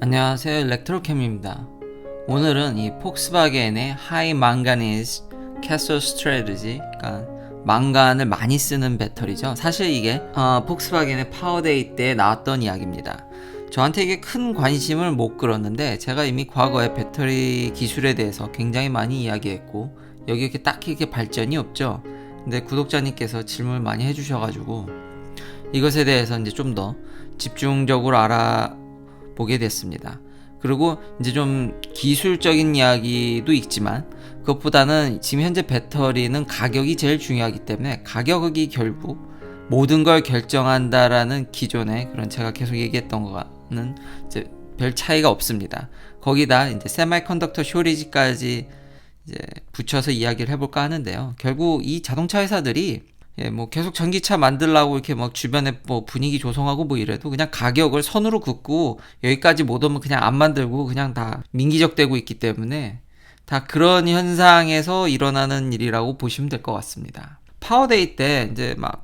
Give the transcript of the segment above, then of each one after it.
안녕하세요, 일렉트로캠입니다. 오늘은 이 폭스바겐의 하이 망가니즈 캐서 스트래티지, 그러니까 망간을 많이 쓰는 배터리죠. 사실 이게 폭스바겐의 파워데이 때 나왔던 이야기입니다. 저한테 이게 큰 관심을 못 끌었는데 제가 이미 과거에 배터리 기술에 대해서 굉장히 많이 이야기했고 여기 이렇게 딱히 이렇게 발전이 없죠. 근데 구독자님께서 질문을 많이 해주셔가지고 이것에 대해서 이제 좀 더 집중적으로 알아보게 됐습니다. 그리고 이제 좀 기술적인 이야기도 있지만 그것보다는 지금 현재 배터리는 가격이 제일 중요하기 때문에 가격이 결국 모든 걸 결정한다라는 기존의 그런 제가 계속 얘기했던 거는 이제 별 차이가 없습니다. 거기다 이제 세미컨덕터 쇼리지까지 이제 붙여서 이야기를 해볼까 하는데요. 결국 이 자동차 회사들이 뭐 계속 전기차 만들라고 이렇게 막 주변에 뭐 분위기 조성하고 뭐 이래도 그냥 가격을 선으로 긋고 여기까지 못 오면 그냥 안 만들고 그냥 다 민기적되고 있기 때문에 다 그런 현상에서 일어나는 일이라고 보시면 될 것 같습니다. 파워데이 때 이제 막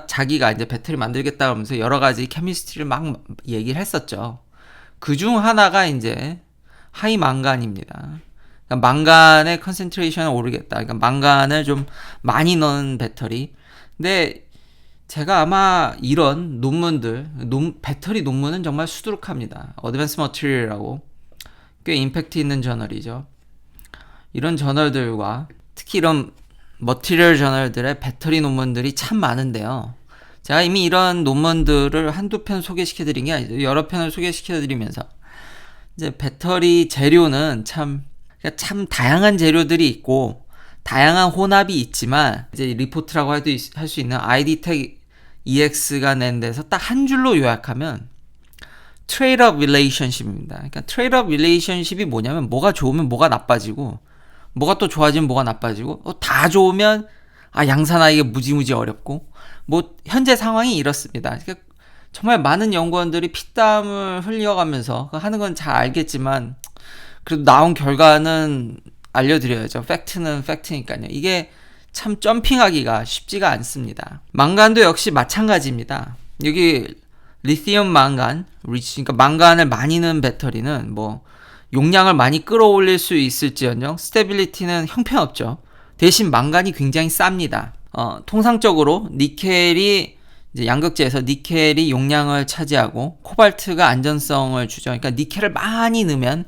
자기가 이제 배터리 만들겠다 하면서 여러 가지 케미스트리를 막 얘기를 했었죠. 그 중 하나가 이제 하이 망간입니다. 그러니까 망간의 컨센트레이션을 오르겠다. 그러니까 망간을 좀 많이 넣은 배터리. 근데 제가 아마 이런 배터리 논문은 정말 수두룩합니다. 어드밴스 머티리얼이라고 꽤 임팩트 있는 저널이죠. 이런 저널들과 특히 이런 머티리얼 저널들의 배터리 논문들이 참 많은데요. 제가 이미 이런 논문들을 한두 편 소개시켜드린 게 아니죠. 여러 편을 소개시켜드리면서 이제 배터리 재료는 참 다양한 재료들이 있고 다양한 혼합이 있지만 이제 리포트라고 할 수 있는 ID텍 EX가 낸 데서 딱 한 줄로 요약하면 트레이드업 릴레이션십입니다. 그러니까 트레이드업 릴레이션십이 뭐냐면 뭐가 좋으면 뭐가 나빠지고 뭐가 또 좋아지면 뭐가 나빠지고 다 좋으면 양산하기가 무지무지 어렵고 뭐 현재 상황이 이렇습니다. 그러니까 정말 많은 연구원들이 피땀을 흘려가면서 하는 건 잘 알겠지만 그래도 나온 결과는 알려드려야죠. 팩트는 팩트니까요. 이게 참 점핑하기가 쉽지가 않습니다. 망간도 역시 마찬가지입니다. 여기 리튬 망간, 그러니까 망간을 많이 넣은 배터리는 뭐 용량을 많이 끌어올릴 수 있을지언정 스테빌리티는 형편없죠. 대신 망간이 굉장히 쌉니다. 통상적으로 니켈이 이제 양극재에서 니켈이 용량을 차지하고 코발트가 안전성을 주죠. 그러니까 니켈을 많이 넣으면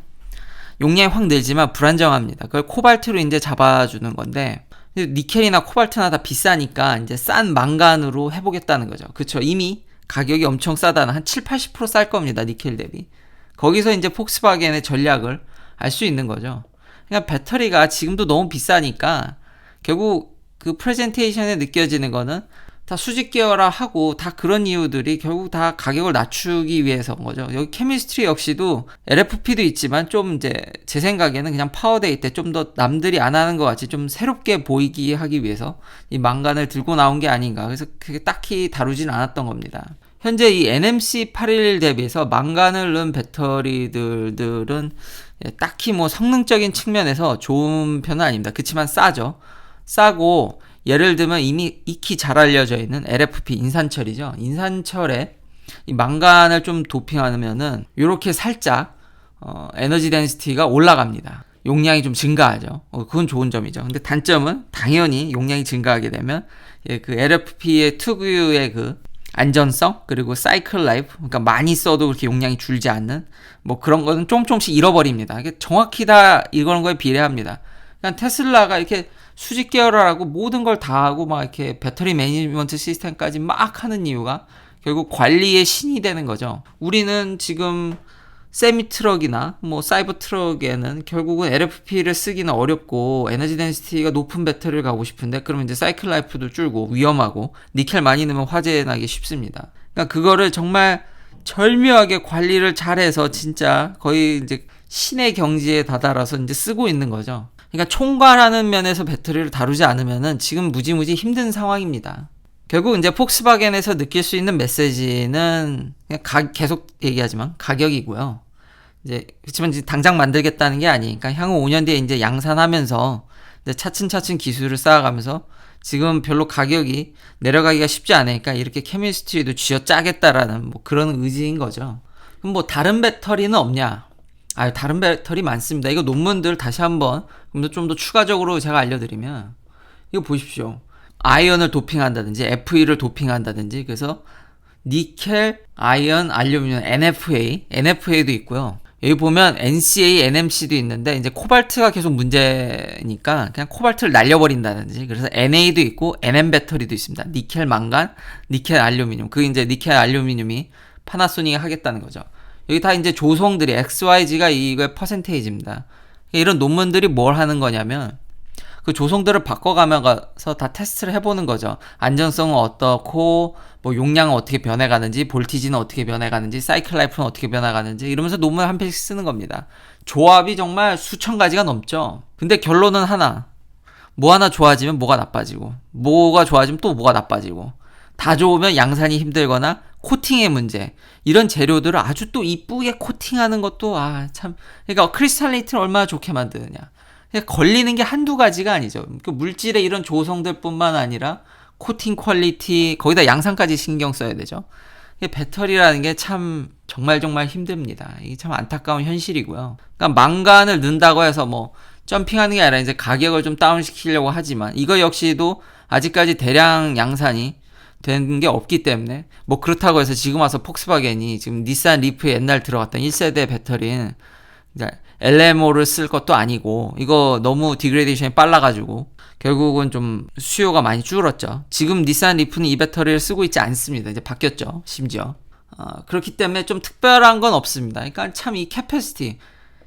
용량이 확 늘지만 불안정합니다. 그걸 코발트로 이제 잡아주는 건데 니켈이나 코발트나 다 비싸니까 이제 싼 망간으로 해보겠다는 거죠. 그쵸? 이미 가격이 엄청 싸다는 한 70-80% 쌀 겁니다. 니켈 대비. 거기서 이제 폭스바겐의 전략을 알 수 있는 거죠. 그러니까 배터리가 지금도 너무 비싸니까 결국 그 프레젠테이션에 느껴지는 거는 다 수직 계열화하고 다 그런 이유들이 결국 다 가격을 낮추기 위해서인 거죠. 여기 케미스트리 역시도 LFP도 있지만 좀 이제 제 생각에는 그냥 파워데이 때 좀 더 남들이 안 하는 것 같이 좀 새롭게 보이기 하기 위해서 이 망간을 들고 나온 게 아닌가. 그래서 그게 딱히 다루진 않았던 겁니다. 현재 이 NMC811 대비해서 망간을 넣은 배터리들은 딱히 뭐 성능적인 측면에서 좋은 편은 아닙니다. 그렇지만 싸죠. 싸고 예를 들면 이미 익히 잘 알려져 있는 LFP 인산철이죠. 인산철에 이 망간을 좀 도핑하면은 이렇게 살짝 에너지 덴시티가 올라갑니다. 용량이 좀 증가하죠. 그건 좋은 점이죠. 근데 단점은 당연히 용량이 증가하게 되면 그 LFP의 특유의 그 안전성 그리고 사이클 라이프, 그러니까 많이 써도 그렇게 용량이 줄지 않는 뭐 그런 거는 조금씩 잃어버립니다. 이게 정확히 다 이런 거에 비례합니다. 그러니까 테슬라가 이렇게 수직 계열화라고 모든 걸 다 하고 막 이렇게 배터리 매니지먼트 시스템까지 막 하는 이유가 결국 관리의 신이 되는 거죠. 우리는 지금 세미 트럭이나 뭐 사이버 트럭에는 결국은 LFP를 쓰기는 어렵고 에너지 덴시티가 높은 배터리를 가고 싶은데 그러면 이제 사이클 라이프도 줄고 위험하고 니켈 많이 넣으면 화재 나기 쉽습니다. 그러니까 그거를 정말 절묘하게 관리를 잘해서 진짜 거의 이제 신의 경지에 다다라서 이제 쓰고 있는 거죠. 그러니까 총괄하는 면에서 배터리를 다루지 않으면은 지금 무지무지 힘든 상황입니다. 결국 이제 폭스바겐에서 느낄 수 있는 메시지는 그냥 계속 얘기하지만 가격이고요. 이제 그렇지만 이제 당장 만들겠다는 게 아니니까 향후 5년 뒤에 이제 양산하면서 이제 차츰차츰 기술을 쌓아가면서 지금 별로 가격이 내려가기가 쉽지 않으니까 이렇게 케미스트리도 쥐어짜겠다라는 뭐 그런 의지인 거죠. 그럼 뭐 다른 배터리는 없냐? 다른 배터리 많습니다. 이거 논문들 다시 한번 좀 더 추가적으로 제가 알려드리면, 이거 보십시오. 아이언을 도핑한다든지 FE를 도핑한다든지, 그래서 니켈, 아이언, 알루미늄, NFA도 있고요. 여기 보면 NCA, NMC도 있는데 이제 코발트가 계속 문제니까 그냥 코발트를 날려버린다든지, 그래서 NA도 있고 NM 배터리도 있습니다. 니켈, 망간, 니켈, 알루미늄. 그 이제 니켈, 알루미늄이 파나소닉이 하겠다는 거죠. 여기 다 이제 조성들이 XYZ가 이거의 퍼센테이지입니다. 이런 논문들이 뭘 하는 거냐면 그 조성들을 바꿔가면서 다 테스트를 해보는 거죠. 안전성은 어떻고, 뭐 용량은 어떻게 변해가는지, 볼티지는 어떻게 변해가는지, 사이클 라이프는 어떻게 변해가는지, 이러면서 논문 한 페이지 쓰는 겁니다. 조합이 정말 수천 가지가 넘죠. 근데 결론은 하나. 뭐 하나 좋아지면 뭐가 나빠지고, 뭐가 좋아지면 또 뭐가 나빠지고, 다 좋으면 양산이 힘들거나 코팅의 문제. 이런 재료들을 아주 또 이쁘게 코팅하는 것도 참, 그러니까 크리스탈레이트를 얼마나 좋게 만드느냐. 걸리는 게 한두 가지가 아니죠. 그 물질의 이런 조성들뿐만 아니라 코팅 퀄리티, 거기다 양산까지 신경 써야 되죠. 배터리라는 게 참 정말 힘듭니다. 이게 참 안타까운 현실이고요. 그러니까 망간을 넣는다고 해서 뭐 점핑하는 게 아니라 이제 가격을 좀 다운시키려고 하지만, 이거 역시도 아직까지 대량 양산이 된 게 없기 때문에, 뭐 그렇다고 해서 지금 와서 폭스바겐이 지금 닛산 리프에 옛날 들어갔던 1세대 배터리는 LMO를 쓸 것도 아니고, 이거 너무 디그레이션이 빨라가지고 결국은 좀 수요가 많이 줄었죠. 지금 닛산 리프는 이 배터리를 쓰고 있지 않습니다. 이제 바뀌었죠, 심지어. 그렇기 때문에 좀 특별한 건 없습니다. 그러니까 참 이 캐패시티,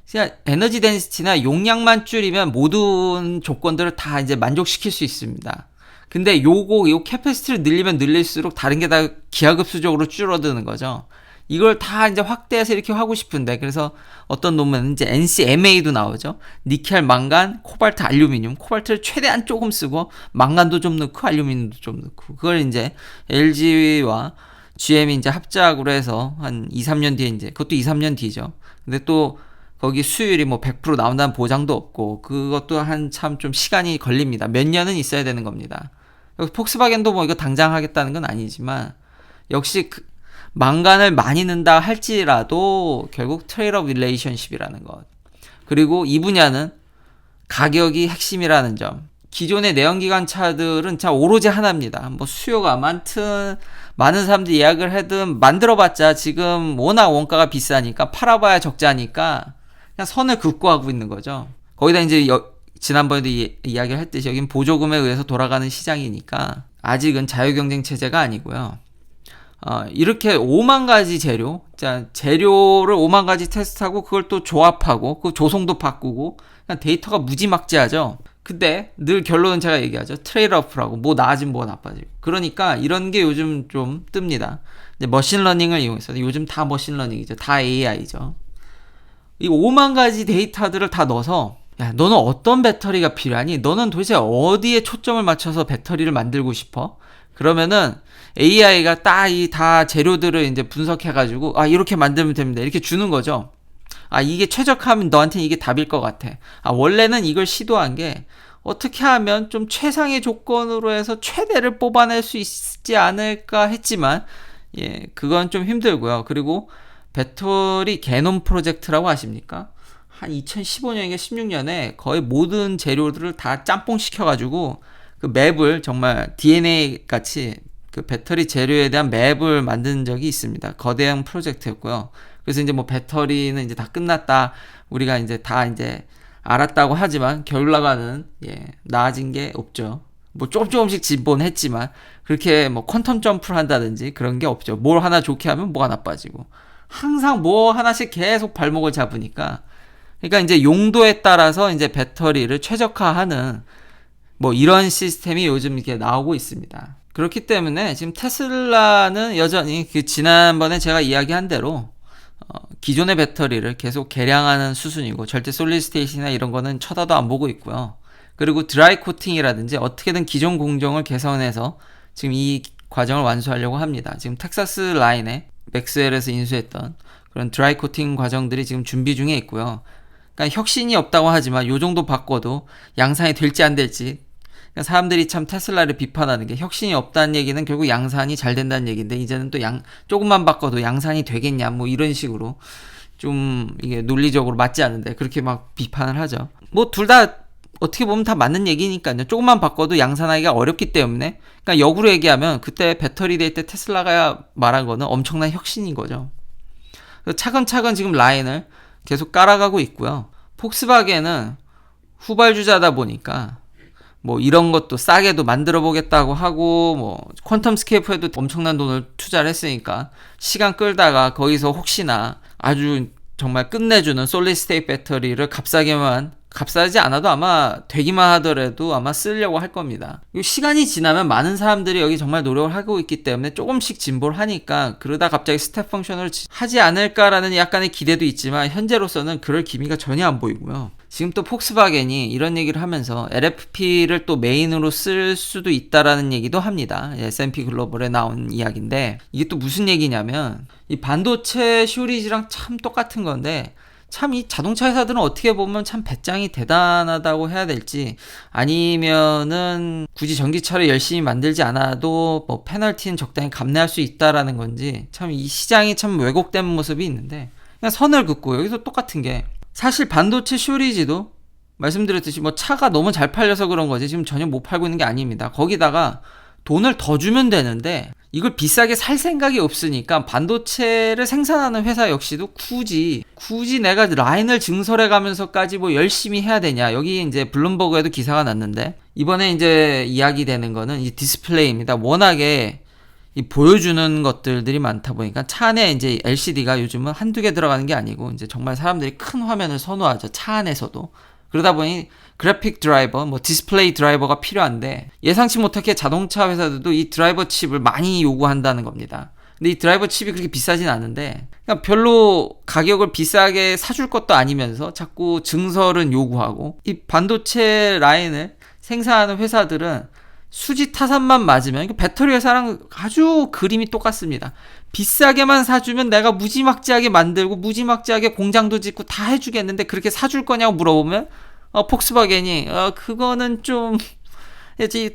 그냥 에너지 덴시티나 용량만 줄이면 모든 조건들을 다 이제 만족시킬 수 있습니다. 근데 요 캐패시티를 늘리면 늘릴수록 다른 게 다 기하급수적으로 줄어드는 거죠. 이걸 다 이제 확대해서 이렇게 하고 싶은데, 그래서 어떤 논문은 이제 NCMA도 나오죠. 니켈, 망간, 코발트, 알루미늄. 코발트를 최대한 조금 쓰고, 망간도 좀 넣고, 알루미늄도 좀 넣고. 그걸 이제 LG와 GM이 이제 합작으로 해서 한 2, 3년 뒤에 이제, 그것도 2, 3년 뒤죠. 근데 또 거기 수율이 뭐 100% 나온다는 보장도 없고, 그것도 한참 좀 시간이 걸립니다. 몇 년은 있어야 되는 겁니다. 폭스바겐도 뭐 이거 당장 하겠다는 건 아니지만, 역시 망간을 많이 넣는다 할지라도 결국 트레이드업 릴레이션십이라는 것. 그리고 이 분야는 가격이 핵심이라는 점. 기존의 내연기관 차들은 참 오로지 하나입니다. 뭐 수요가 많은 사람들이 예약을 하든 만들어봤자 지금 워낙 원가가 비싸니까, 팔아봐야 적자니까 그냥 선을 긋고 하고 있는 거죠. 거기다 이제 지난번에도 이야기를 했듯이 여긴 보조금에 의해서 돌아가는 시장이니까 아직은 자유경쟁 체제가 아니고요. 이렇게 5만 가지 재료를 5만 가지 테스트하고 그걸 또 조합하고 그 조성도 바꾸고, 그냥 데이터가 무지막지하죠. 근데 늘 결론은 제가 얘기하죠. 트레이드오프라고, 뭐 나아지면 뭐가 나빠지고. 그러니까 이런 게 요즘 좀 뜹니다. 이제 머신러닝을 이용해서, 요즘 다 머신러닝이죠. 다 AI죠. 이 5만 가지 데이터들을 다 넣어서, 야, 너는 어떤 배터리가 필요하니? 너는 도대체 어디에 초점을 맞춰서 배터리를 만들고 싶어? 그러면은 AI가 다 재료들을 이제 분석해가지고, 이렇게 만들면 됩니다. 이렇게 주는 거죠. 이게 최적화하면 너한테는 이게 답일 것 같아. 원래는 이걸 시도한 게 어떻게 하면 좀 최상의 조건으로 해서 최대를 뽑아낼 수 있지 않을까 했지만, 그건 좀 힘들고요. 그리고 배터리 개놈 프로젝트라고 아십니까? 한 2015년인가 16년에 거의 모든 재료들을 다 짬뽕 시켜가지고 그 맵을 정말 DNA 같이 그 배터리 재료에 대한 맵을 만든 적이 있습니다. 거대한 프로젝트였고요. 그래서 이제 뭐 배터리는 이제 다 끝났다, 우리가 이제 다 이제 알았다고 하지만 결과는 나아진 게 없죠. 뭐 조금씩 진보는 했지만 그렇게 뭐 퀀텀 점프를 한다든지 그런 게 없죠. 뭘 하나 좋게 하면 뭐가 나빠지고, 항상 뭐 하나씩 계속 발목을 잡으니까, 그러니까 이제 용도에 따라서 이제 배터리를 최적화하는 뭐 이런 시스템이 요즘 이렇게 나오고 있습니다. 그렇기 때문에 지금 테슬라는 여전히 그 지난번에 제가 이야기한 대로 기존의 배터리를 계속 개량하는 수순이고, 절대 솔리드 스테이트나 이런 거는 쳐다도 안 보고 있고요. 그리고 드라이 코팅이라든지 어떻게든 기존 공정을 개선해서 지금 이 과정을 완수하려고 합니다. 지금 텍사스 라인에 맥스웰에서 인수했던 그런 드라이 코팅 과정들이 지금 준비 중에 있고요. 그러니까 혁신이 없다고 하지만 요 정도 바꿔도 양산이 될지 안 될지, 그러니까 사람들이 참 테슬라를 비판하는 게 혁신이 없다는 얘기는 결국 양산이 잘 된다는 얘기인데 이제는 또 조금만 바꿔도 양산이 되겠냐 뭐 이런 식으로 좀 이게 논리적으로 맞지 않는데 그렇게 막 비판을 하죠. 뭐 둘 다 어떻게 보면 다 맞는 얘기니까요. 조금만 바꿔도 양산하기가 어렵기 때문에 그러니까 역으로 얘기하면 그때 배터리 데이 때 테슬라가 말한 거는 엄청난 혁신인 거죠. 차근차근 지금 라인을 계속 깔아가고 있고요. 폭스바겐은 후발주자다 보니까 뭐 이런 것도 싸게도 만들어 보겠다고 하고 뭐 퀀텀 스케이프에도 엄청난 돈을 투자를 했으니까 시간 끌다가 거기서 혹시나 아주 정말 끝내주는 솔리드 스테이트 배터리를 값싸지 않아도 아마 되기만 하더라도 아마 쓰려고 할 겁니다. 시간이 지나면 많은 사람들이 여기 정말 노력을 하고 있기 때문에 조금씩 진보를 하니까 그러다 갑자기 스텝 펑션을 하지 않을까라는 약간의 기대도 있지만 현재로서는 그럴 기미가 전혀 안 보이고요. 지금 또 폭스바겐이 이런 얘기를 하면서 LFP를 또 메인으로 쓸 수도 있다라는 얘기도 합니다. S&P 글로벌에 나온 이야기인데 이게 또 무슨 얘기냐면 이 반도체 쇼리지랑 참 똑같은 건데 참 이 자동차 회사들은 어떻게 보면 참 배짱이 대단하다고 해야 될지 아니면은 굳이 전기차를 열심히 만들지 않아도 뭐 페널티는 적당히 감내할 수 있다라는 건지 참 이 시장이 참 왜곡된 모습이 있는데 그냥 선을 긋고 여기서 똑같은 게 사실 반도체 쇼리지도 말씀드렸듯이 뭐 차가 너무 잘 팔려서 그런 거지 지금 전혀 못 팔고 있는 게 아닙니다. 거기다가 돈을 더 주면 되는데 이걸 비싸게 살 생각이 없으니까 반도체를 생산하는 회사 역시도 굳이 내가 라인을 증설해 가면서까지 뭐 열심히 해야 되냐. 여기 이제 블룸버그에도 기사가 났는데 이번에 이제 이야기되는 거는 이 디스플레이입니다. 워낙에 이 보여주는 것들이 많다 보니까 차 안에 이제 LCD가 요즘은 한두 개 들어가는 게 아니고 이제 정말 사람들이 큰 화면을 선호하죠. 차 안에서도. 그러다 보니 그래픽 드라이버, 뭐 디스플레이 드라이버가 필요한데 예상치 못하게 자동차 회사들도 이 드라이버 칩을 많이 요구한다는 겁니다. 근데 이 드라이버 칩이 그렇게 비싸진 않은데 그러니까 별로 가격을 비싸게 사줄 것도 아니면서 자꾸 증설은 요구하고 이 반도체 라인을 생산하는 회사들은 수지 타산만 맞으면 배터리 회사랑 아주 그림이 똑같습니다. 비싸게만 사주면 내가 무지막지하게 만들고 무지막지하게 공장도 짓고 다 해주겠는데 그렇게 사줄 거냐고 물어보면 폭스바겐이 그거는 좀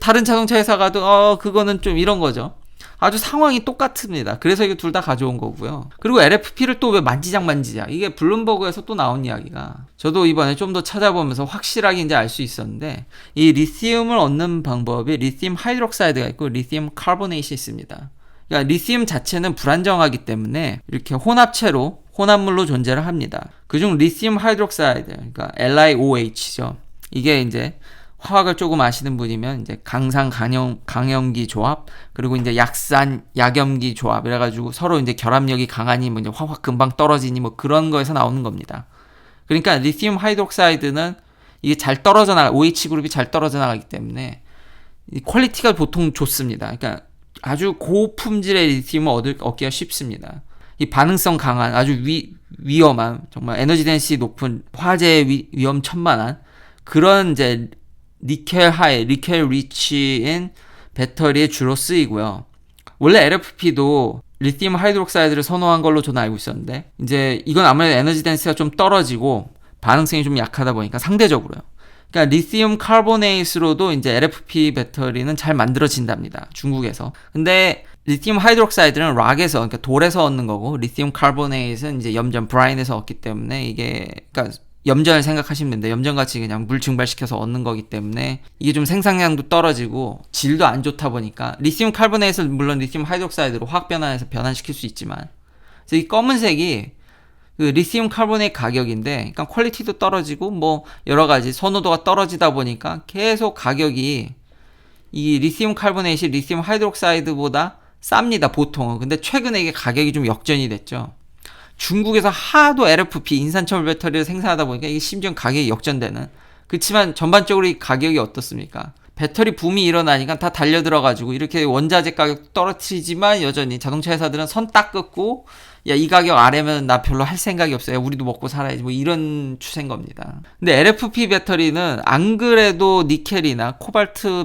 다른 자동차 회사가도 그거는 좀 이런 거죠. 아주 상황이 똑같습니다. 그래서 이거 둘 다 가져온 거고요. 그리고 LFP를 또 왜 만지작 이게 블룸버그에서 또 나온 이야기가 저도 이번에 좀 더 찾아보면서 확실하게 이제 알 수 있었는데 이 리튬을 얻는 방법이 리튬 하이드록사이드가 있고 리튬 카보네이트이 있습니다. 그러니까 리튬 자체는 불안정하기 때문에 이렇게 혼합물로 존재를 합니다. 그중 리튬 하이드록사이드, 그러니까 LiOH죠. 이게 이제 화학을 조금 아시는 분이면 이제 강산 강염기 조합 그리고 이제 약산 약염기 조합 이래가지고 서로 이제 결합력이 강하니 뭐 이제 화학 금방 떨어지니 뭐 그런 거에서 나오는 겁니다. 그러니까 리튬 하이드록사이드는 이게 잘 떨어져 나가 OH 그룹이 잘 떨어져 나가기 때문에 이 퀄리티가 보통 좋습니다. 그러니까 아주 고품질의 리튬을 얻기가 쉽습니다. 이 반응성 강한 아주 위험한 정말 에너지 덴시티 높은 화재의 위험천만한 그런 이제 니켈 리치인 배터리에 주로 쓰이고요. 원래 LFP도 리튬 하이드록사이드를 선호한 걸로 저는 알고 있었는데 이제 이건 아무래도 에너지 덴시티가 좀 떨어지고 반응성이 좀 약하다 보니까 상대적으로요. 그러니까 리튬 카보네이트로도 이제 LFP 배터리는 잘 만들어진답니다. 중국에서. 근데 리튬 하이드록사이드는 락에서 그러니까 돌에서 얻는 거고 리튬 카보네이트는 이제 염전 브라인에서 얻기 때문에 이게 그러니까 염전을 생각하시면 됩니다. 염전같이 그냥 물 증발시켜서 얻는 거기 때문에 이게 좀 생산량도 떨어지고 질도 안 좋다 보니까 리튬 카보네이트는 물론 리튬 하이드록사이드로 화학 변환해서 변환시킬 수 있지만 그래서 이 검은색이 그 리튬 카보네이트 가격인데 그러니까 퀄리티도 떨어지고 뭐 여러 가지 선호도가 떨어지다 보니까 계속 가격이 이 리튬 카보네이트이 리튬 하이드록사이드보다 쌉니다 보통은. 근데 최근에 이게 가격이 좀 역전이 됐죠. 중국에서 하도 LFP 인산철 배터리를 생산하다 보니까 이게 심지어 가격이 역전되는. 그렇지만 전반적으로 이 가격이 어떻습니까? 배터리 붐이 일어나니까 다 달려들어가지고 이렇게 원자재 가격 떨어뜨리지만 여전히 자동차 회사들은 선 딱 긋고 야 이 가격 아래면 나 별로 할 생각이 없어요. 우리도 먹고 살아야지 뭐 이런 추세인 겁니다. 근데 LFP 배터리는 안 그래도 니켈이나 코발트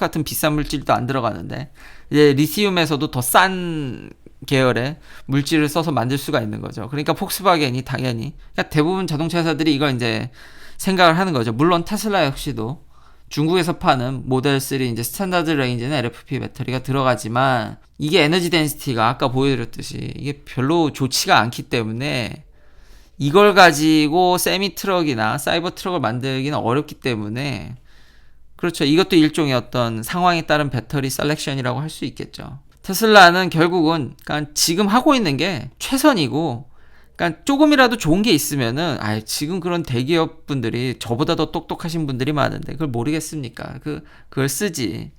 같은 비싼 물질도 안 들어가는데 이제 리튬에서도 더 싼 계열의 물질을 써서 만들 수가 있는 거죠. 그러니까 폭스바겐이 당연히 그러니까 대부분 자동차 회사들이 이걸 이제 생각을 하는 거죠. 물론 테슬라 역시도 중국에서 파는 모델 3 이제 스탠다드 레인지는 LFP 배터리가 들어가지만 이게 에너지 덴시티가 아까 보여드렸듯이 이게 별로 좋지가 않기 때문에 이걸 가지고 세미 트럭이나 사이버 트럭을 만들기는 어렵기 때문에 그렇죠. 이것도 일종의 어떤 상황에 따른 배터리 셀렉션이라고 할 수 있겠죠. 테슬라는 결국은 그러니까 지금 하고 있는 게 최선이고 그러니까 조금이라도 좋은 게 있으면은 지금 그런 대기업 분들이 저보다 더 똑똑하신 분들이 많은데 그걸 모르겠습니까? 그걸 쓰지.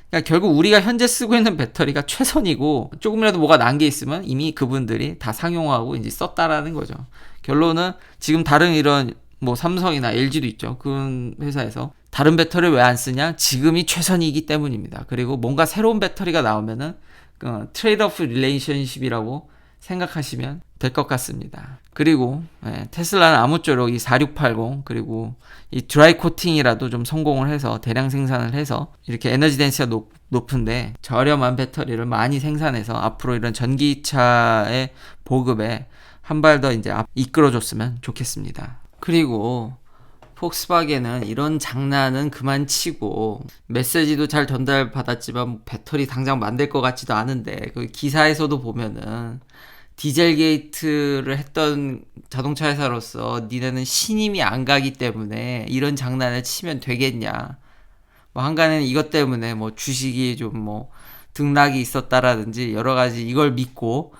그러니까 결국 우리가 현재 쓰고 있는 배터리가 최선이고 조금이라도 뭐가 난 게 있으면 이미 그분들이 다 상용화하고 이제 썼다라는 거죠. 결론은 지금 다른 이런 뭐 삼성이나 LG도 있죠. 그 회사에서 다른 배터리를 왜 안 쓰냐? 지금이 최선이기 때문입니다. 그리고 뭔가 새로운 배터리가 나오면은 트레이드-오프 릴레이션십이라고 생각하시면 될 것 같습니다. 그리고 테슬라는 아무쪼록 이 4680 그리고 이 드라이 코팅이라도 좀 성공을 해서 대량 생산을 해서 이렇게 에너지 덴시티가 높은데 저렴한 배터리를 많이 생산해서 앞으로 이런 전기차의 보급에 한 발 더 이제 이끌어줬으면 좋겠습니다. 그리고 폭스바겐은 이런 장난은 그만 치고 메시지도 잘 전달받았지만 배터리 당장 만들 것 같지도 않은데 그 기사에서도 보면은 디젤 게이트를 했던 자동차 회사로서 니네는 신임이 안 가기 때문에 이런 장난을 치면 되겠냐. 뭐 한간에는 이것 때문에 뭐 주식이 좀 뭐 등락이 있었다라든지 여러 가지 이걸 믿고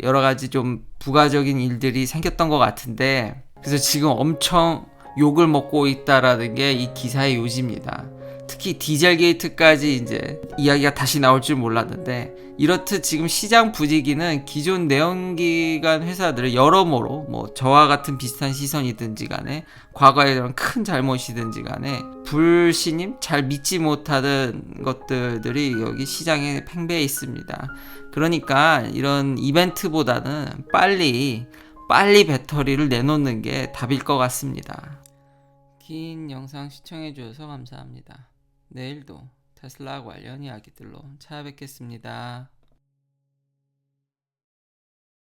여러 가지 좀 부가적인 일들이 생겼던 것 같은데 그래서 지금 엄청 욕을 먹고 있다라는 게 이 기사의 요지입니다. 특히 디젤 게이트까지 이제 이야기가 다시 나올 줄 몰랐는데 이렇듯 지금 시장 분위기는 기존 내연기관 회사들을 여러모로 뭐 저와 같은 비슷한 시선이든지 간에 과거에 이런 큰 잘못이든지 간에 불신임? 잘 믿지 못하던 것들이 여기 시장에 팽배해 있습니다. 그러니까 이런 이벤트보다는 빨리 배터리를 내놓는 게 답일 것 같습니다. 긴 영상 시청해주셔서 감사합니다. 내일도 테슬라 관련 이야기들로 찾아뵙겠습니다.